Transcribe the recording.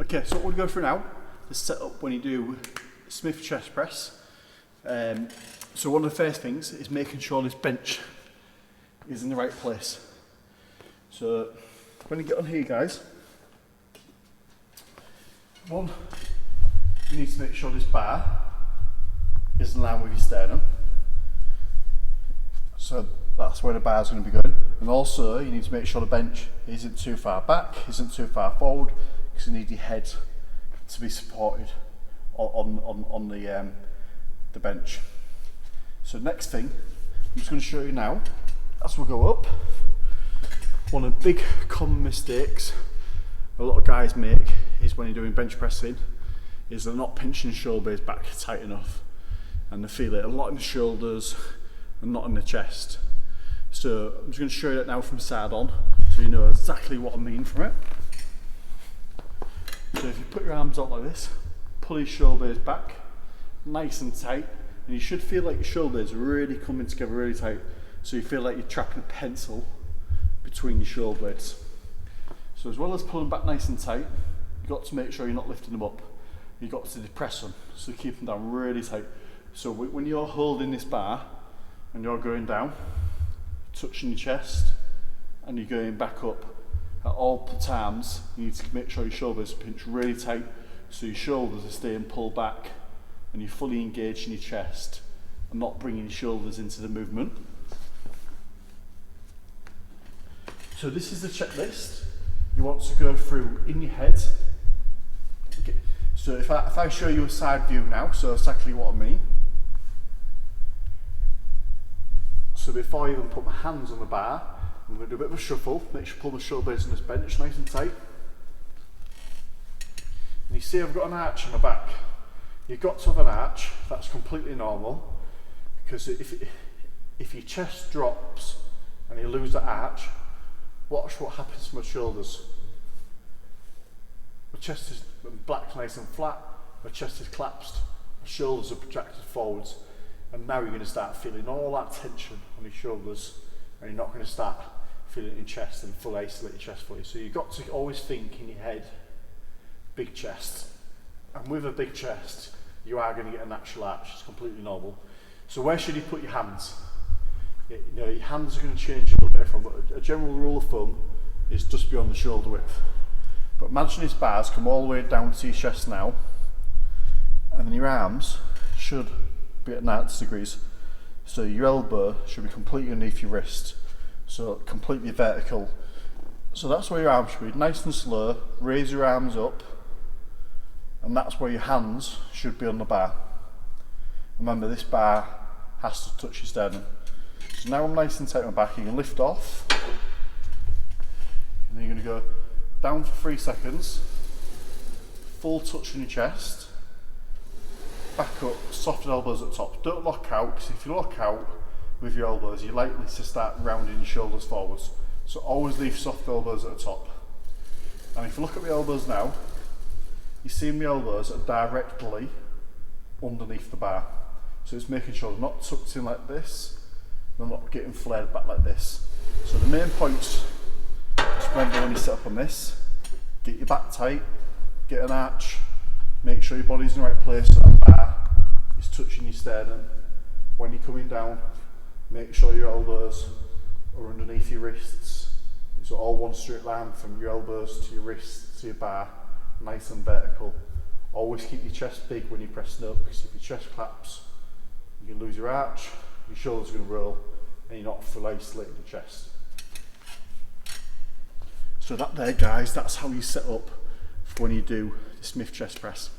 Okay, so what we'll go through now is set up when you do Smith chest press. So one of the first things is making sure this bench is in the right place. So when you get on here, guys, one, you need to make sure this bar is in line with your sternum. So that's where the bar is going to be going. And also you need to make sure the bench isn't too far back, isn't too far forward, because you need your head to be supported on the bench. So next thing, I'm just going to show you now, as we go up, one of the big common mistakes a lot of guys make is when you're doing bench pressing, is they're not pinching the shoulder blades back tight enough. And they feel it a lot in the shoulders and not in the chest. So I'm just going to show you that now from side on, so you know exactly what I mean from it. So if you put your arms out like this, pull your shoulder blades back, nice and tight, and you should feel like your shoulder blades are really coming together really tight, so you feel like you're trapping a pencil between your shoulder blades. So as well as pulling back nice and tight, you've got to make sure you're not lifting them up. You've got to depress them, so keep them down really tight. So when you're holding this bar and you're going down, touching your chest, and you're going back up, at all times you need to make sure your shoulders are pinched really tight, so your shoulders are staying pulled back and you're fully engaged in your chest and not bringing your shoulders into the movement. So this is the checklist you want to go through in your head. Okay. So if I show you a side view now, so exactly what I mean. So before I even put my hands on the bar, I'm going to do a bit of a shuffle, make sure I pull my shoulder blades on this bench nice and tight. And you see I've got an arch on my back. You've got to have an arch, that's completely normal, because if your chest drops and you lose the arch, watch what happens to my shoulders. My chest is black, nice and flat, my chest is collapsed, my shoulders are protracted forwards, and now you're going to start feeling all that tension on your shoulders, and you're not going to start feeling it in your chest and fully isolate your chest fully. So you've got to always think in your head, big chest. And with a big chest, you are going to get a natural arch, it's completely normal. So where should you put your hands? You know, your hands are going to change a little bit from, but a general rule of thumb is just beyond the shoulder width. But imagine these bars come all the way down to your chest now, and then your arms should be at 90 degrees. So your elbow should be completely underneath your wrist, so completely vertical. So that's where your arms should be, nice and slow, raise your arms up, and that's where your hands should be on the bar. Remember, this bar has to touch your sternum. So now I'm nice and tight on my back, you can lift off, and then you're going to go down for 3 seconds, full touch on your chest, back up, soft elbows at the top. Don't lock out, because if you lock out with your elbows, you're likely to start rounding your shoulders forwards. So always leave soft elbows at the top. And if you look at my elbows now, you see my elbows are directly underneath the bar. So it's making sure they're not tucked in like this, they're not getting flared back like this. So the main points, just remember when you set up on this, get your back tight, get an arch, make sure your body's in the right place so that bar is touching your sternum. When you're coming down, make sure your elbows are underneath your wrists. It's all one straight line from your elbows to your wrists to your bar, nice and vertical. Always keep your chest big when you're pressing up, because if your chest claps, you can lose your arch, your shoulders are going to roll, and you're not fully isolating your chest. So that there, guys, that's how you set up for when you do the Smith chest press.